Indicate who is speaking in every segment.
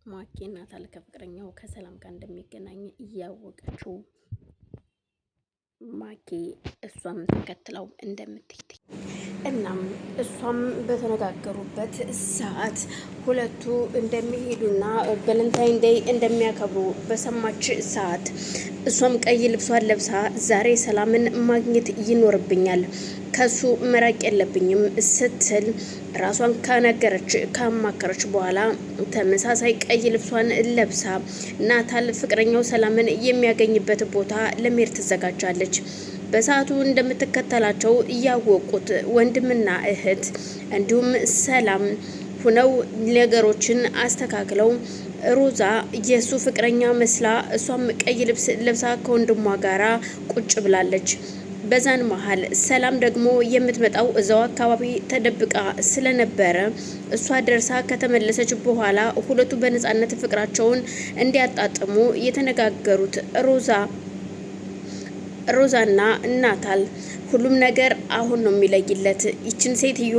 Speaker 1: ማኪ ናታል ከፍቅረኛው ከሰላም ጋር እንደሚገናኝ እያወቀችው ማኪ እሷም ተከትለው እንደምትሄድ እናም እሷም በተነጋገሩበት ሰዓት ሁለቱ እንደሚሄዱና ቫለንታይን ዴይ እንደሚያከብሩ በሰማች ሰዓት እሷም ቀይ ልብሷን ለብሳ ዛሬ ሰላምን ማግኘት ይኖርብኛል ከሱ መራቅ የለብኝም ስትል ራሷን ካማከረች በኋላ ተመሳሳይ ቀይ ልብሷን ለብሳ ናታል ፍቅረኛው ሰላምን የሚያገኝበት ቦታ ለመሄድ ትዘጋጃለች። በሰዓቱ እንደምትከተላቸው ያወቁት ወንድምና እህት እንዲሁም ሰላም ሁነው ነገሮችን አስተካክለው ሮዛ የሱ ፍቅረኛ መስላ እሷም ቀይ ልብስ ለብሳ ከወንድሟ ጋራ ቁጭ ብላለች። በዛን መሃል ሰላም ደግሞ የምትመጣው እዛው አካባቢ ተደብቃ ስለነበረ እሷ ደርሳ ከተመለሰች በኋላ ሁለቱ በነፃነት ፍቅራቸውን እንዲያጣጥሙ የተነጋገሩት ሮዛና ናታል ሁሉም ነገር አሁን ነው የሚለይለት። ይችን ሴትዮ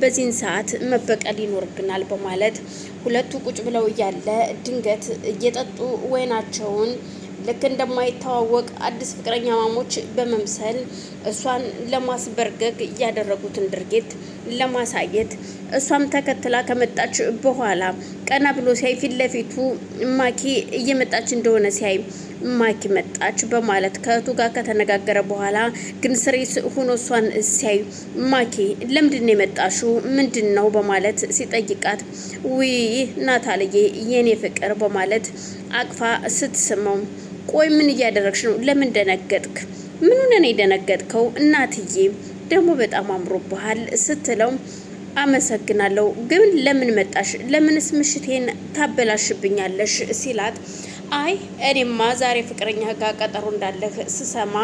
Speaker 1: በዚህን ሰዓት መበቀል ይኖርብናል በማለት ሁለቱ ቁጭ ብለው እያለ ድንገት እየጠጡ ወይናቸውን ልክ እንደማይተዋወቅ አዲስ ፍቅረኛ ማሞች በመምሰል እሷን ለማስበርገግ ያደረጉትን ድርጊት ለማሳየት እሷም ተከትላ ከመጣች በኋላ ቀና ብሎ ሲያይ ፊት ለፊቱ ማኪ እየመጣች እንደሆነ ሲያይ ማኪ መጣች በማለት ከእህቱ ጋር ከተነጋገረ በኋላ ግን ስሬስ ሆኖ እሷን ሲያይ ማኪ ለምንድን ነው የመጣሽው ምንድን ነው በማለት ሲጠይቃት ውይ ናታልዬ የኔ ፍቅር በማለት አቅፋ ስትስመው ቆይ ምን እያደረግሽ ነው ለምን ደነገጥክ ምን ሆነ ነው የደነገጥከው እናትዬ ደግሞ በጣም አምሮብሃል ስትለው አመሰግናለሁ ግን ለምን መጣሽ ለምንስ ምሽቴን ታበላሽብኛለሽ ሲላት አይ እኔማ ዛሬ ፍቅረኛ ጋር ቀጠሮ እንዳለህ ስሰማ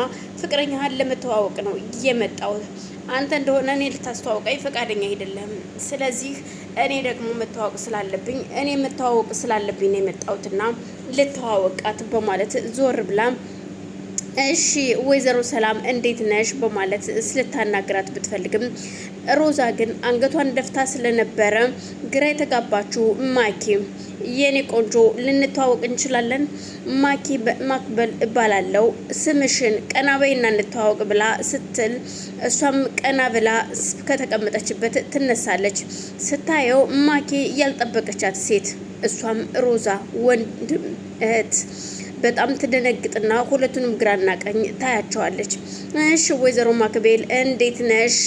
Speaker 1: ፍቅረኛህን ለመተዋወቅ ነው የመጣሁት አንተ እንደሆነ እኔ ልታስተዋውቀኝ ፈቃደኛ አይደለም ስለዚህ እኔ ደግሞ መተዋወቅ ስላለብኝ ነው የመጣሁትና ልተዋወቃት በማለት ዞር ብላ እሺ ወይዘሮ ሰላም እንዴት ነሽ በማለት ስለታናግራት ብትፈልግም ሮዛ ግን አንገቷን ደፍታ ስለነበረ ግራ የተጋባችው ማኪ የኔ ቆንጆ ልንተዋወቅ እንችላለን ማክበል እባላለሁ ስምሽን ቀና በይና እንተዋወቅ ብላ ስትል እሷም ቀና ብላ ከተቀመጠችበት ትነሳለች። ስታየው ማኪ ያልጠበቀቻት ሴት እሷም ሮዛ ወንድም እህት በጣም ትደነግጥና ሁለቱንም ግራና ቀኝ ታያቸዋለች። እሺ ወይዘሮ ማክቤል እንዴት ነሽ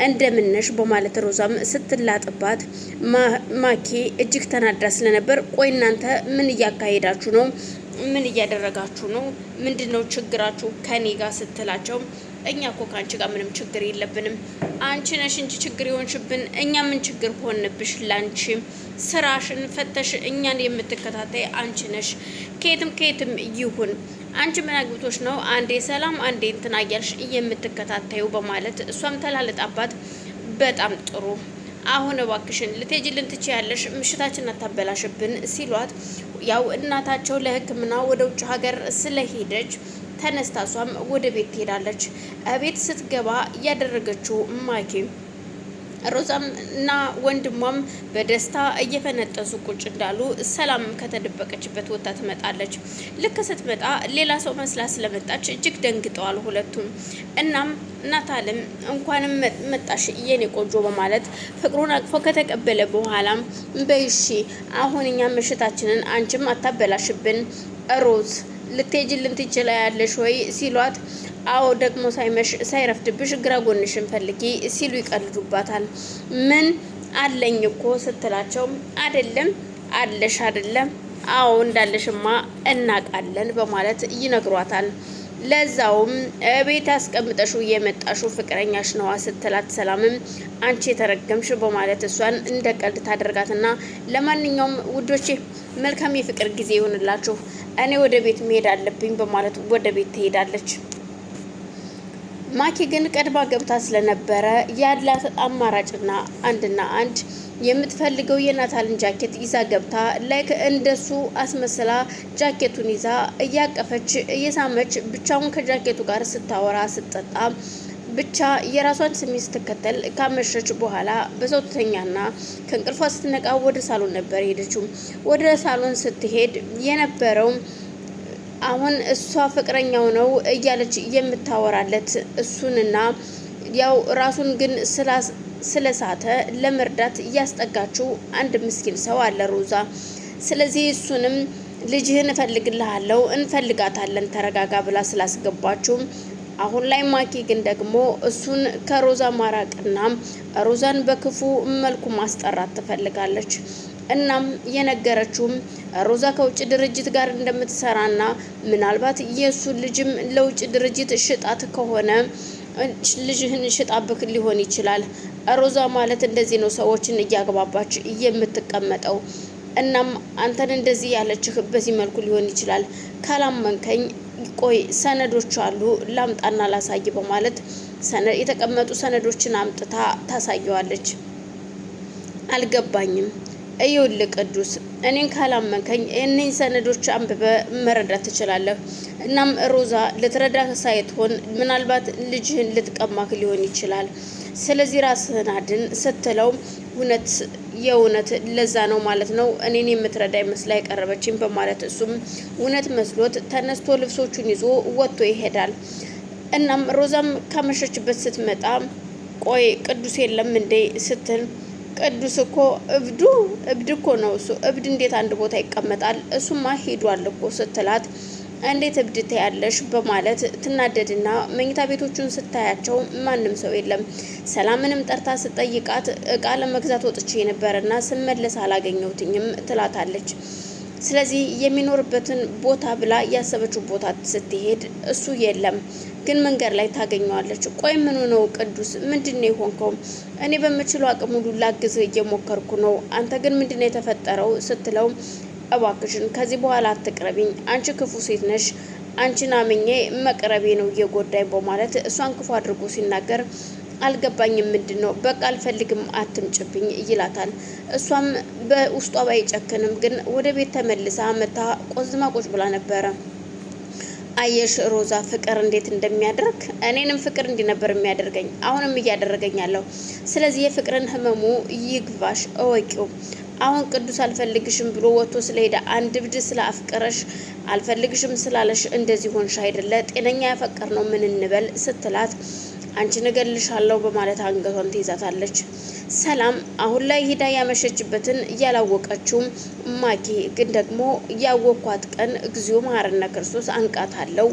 Speaker 1: እንደምነሽ በማለት ሮዛም ስትላጥባት ማኪ እጅግ ተናዳ ስለነበር ቆይ እናንተ ምን እያካሄዳችሁ ነው ምን እያደረጋችሁ ነው ምንድነው ችግራችሁ ከኔ ጋር ስትላቸው እኛ እኮ ካንቺ ጋር ምንም ችግር የለብንም አንቺ ነሽ እንጂ ችግር ይሆንሽብን እኛ ምን ችግር ሆንብሽ ላንቺ ስራሽን ፈተሽ እኛን የምትከታተይ አንቺ ነሽ ከየትም ይሁን አንቺ ምን አግብቶሽ ነው አንዴ ሰላም አንዴ እንትና እያልሽ የምትከታተዩ በማለት እሷም ተላለጣባት በጣም ጥሩ አሁን እባክሽን ልትሄጂልን ትችያለሽ ምሽታችን አታበላሽብን ሲሏት ያው እናታቸው ለሕክምና ወደ ውጭ ሀገር ስለሄደች ተነስታ እሷም ወደ ቤት ትሄዳለች። ቤት ስትገባ ያደረገችው ማኪ ሮዛም እና ወንድሟም በደስታ እየፈነጠሱ ቁጭ እንዳሉ ሰላም ከተደበቀችበት ወጣ ትመጣለች። ልክ ስትመጣ ሌላ ሰው መስላ ስለመጣች እጅግ ደንግጠዋል ሁለቱም። እናም ናታልም እንኳንም መጣሽ የኔ ቆንጆ በማለት ፍቅሩን አቅፎ ከተቀበለ በኋላ በይሺ አሁን እኛ ምሽታችንን አንቺም አታበላሽብን ሮዝ ልትሄጂልን ትችያለሽ ወይ ሲሏት አዎ ደግሞ ሳይረፍድብሽ ግራ ጎንሽን ፈልጊ ሲሉ ይቀልዱባታል። ምን አለኝ እኮ ስትላቸው አይደለም አለሽ አይደለም አዎ እንዳለሽማ እናቃለን በማለት ይነግሯታል። ለዛውም ቤት ያስቀምጠሽው የመጣሽው ፍቅረኛሽ ነዋ ስትላት ሰላምም አንቺ የተረገምሽ በማለት እሷን እንደ ቀልድ ታደርጋትና ለማንኛውም ውዶቼ መልካም የፍቅር ጊዜ ይሆንላችሁ እኔ ወደ ቤት መሄድ አለብኝ በማለት ወደ ቤት ትሄዳለች። ማኪ ግን ቀድማ ገብታ ስለነበረ ያላት አማራጭና አንድ የምትፈልገው የናታልን ጃኬት ይዛ ገብታ ላይክ እንደሱ አስመስላ ጃኬቱን ይዛ እያቀፈች እየሳመች ብቻውን ከጃኬቱ ጋር ስታወራ ስትጠጣ ብቻ የራሷን ስሜት ስትከተል ካመሸች በኋላ በዛው ትተኛና ከእንቅልፏ ስትነቃ ወደ ሳሎን ነበር ሄደችው። ወደ ሳሎን ስትሄድ የነበረው አሁን እሷ ፍቅረኛው ነው እያለች የምታወራለት እሱንና ያው ራሱን ግን ስለሳተ ለመርዳት እያስጠጋችው አንድ ምስኪን ሰው አለ ሮዛ። ስለዚህ እሱንም ልጅህን እፈልግልሃለሁ እንፈልጋታለን ተረጋጋ ብላ ስላስገባችው አሁን ላይ ማኪ ግን ደግሞ እሱን ከሮዛ ማራቅና ሮዛን በክፉ መልኩ ማስጠራት ትፈልጋለች። እናም የነገረችውም ሮዛ ከውጭ ድርጅት ጋር እንደምትሰራና ምናልባት የእሱ ልጅም ለውጭ ድርጅት ሽጣት ከሆነ ልጅህን ሽጣብክ ሊሆን ይችላል። ሮዛ ማለት እንደዚህ ነው ሰዎችን እያግባባች የምትቀመጠው። እናም አንተን እንደዚህ ያለችህ በዚህ መልኩ ሊሆን ይችላል። ካላመንከኝ ቆይ ሰነዶች አሉ ላምጣና ላሳይ በማለት የተቀመጡ ሰነዶችን አምጥታ ታሳየዋለች። አልገባኝም። እዩልህ ቅዱስ፣ እኔን ካላመንከኝ እነኝ ሰነዶች አንብበ መረዳት ትችላለህ። እናም ሮዛ ልትረዳ ሳይሆን ምናልባት ልጅህን ልትቀማክ ሊሆን ይችላል። ስለዚህ ራስህን አድን ስትለው የእውነት ለዛ ነው ማለት ነው እኔን የምትረዳ ይመስላ የቀረበችኝ በማለት እሱም እውነት መስሎት ተነስቶ ልብሶቹን ይዞ ወጥቶ ይሄዳል። እናም ሮዛም ካመሸችበት ስትመጣ ቆይ ቅዱስ የለም እንዴ ስትል ቅዱስ እኮ እብድ እኮ ነው እሱ እብድ እንዴት አንድ ቦታ ይቀመጣል? እሱማ ሄዷል እኮ ስትላት እንዴት እብድ ታያለሽ በማለት ትናደድና መኝታ ቤቶቹን ስታያቸው ማንም ሰው የለም። ሰላምንም ጠርታ ስጠይቃት እቃ ለመግዛት ወጥቼ ነበርና ስመለስ አላገኘሁትኝም ትላታለች። ስለዚህ የሚኖርበትን ቦታ ብላ ያሰበችው ቦታ ስትሄድ እሱ የለም፣ ግን መንገድ ላይ ታገኘዋለች። ቆይ ምን ነው ቅዱስ ምንድነው የሆንከው? እኔ በምችለው አቅም ሁሉ ላግዝህ እየሞከርኩ ነው፣ አንተ ግን ምንድነው የተፈጠረው ስትለው እባክሽን ከዚህ በኋላ አትቅረቢኝ፣ አንቺ ክፉ ሴት ነሽ፣ አንቺን አምኜ መቅረቤ ነው እየጎዳኝ በማለት እሷን ክፉ አድርጎ ሲናገር አልገባኝም ምንድን ነው በቃ አልፈልግም አትምጭብኝ ይላታል። እሷም በውስጧ ባይጨክንም ግን ወደ ቤት ተመልሳ መታ ቆዝማ ቁጭ ብላ ነበረ። አየሽ ሮዛ ፍቅር እንዴት እንደሚያደርግ እኔንም ፍቅር እንዲህ ነበር የሚያደርገኝ አሁንም እያደረገኝ ያለው። ስለዚህ የፍቅርን ህመሙ ይግባሽ እወቂው። አሁን ቅዱስ አልፈልግሽም ብሎ ወጥቶ ስለሄደ አንድ ብድ ስላፍቀረሽ አልፈልግሽም ስላለሽ እንደዚህ ሆንሽ አይደለ? ጤነኛ ያፈቀር ነው ምን እንበል ስትላት አንቺ እገልሻለሁ በማለት አንገቷን ትይዛታለች። ሰላም አሁን ላይ ሂዳ ያመሸችበትን እያላወቀችው ማኪ ግን ደግሞ ያወኳት ቀን እግዚኦ መሐረነ ክርስቶስ አንቃታለሁ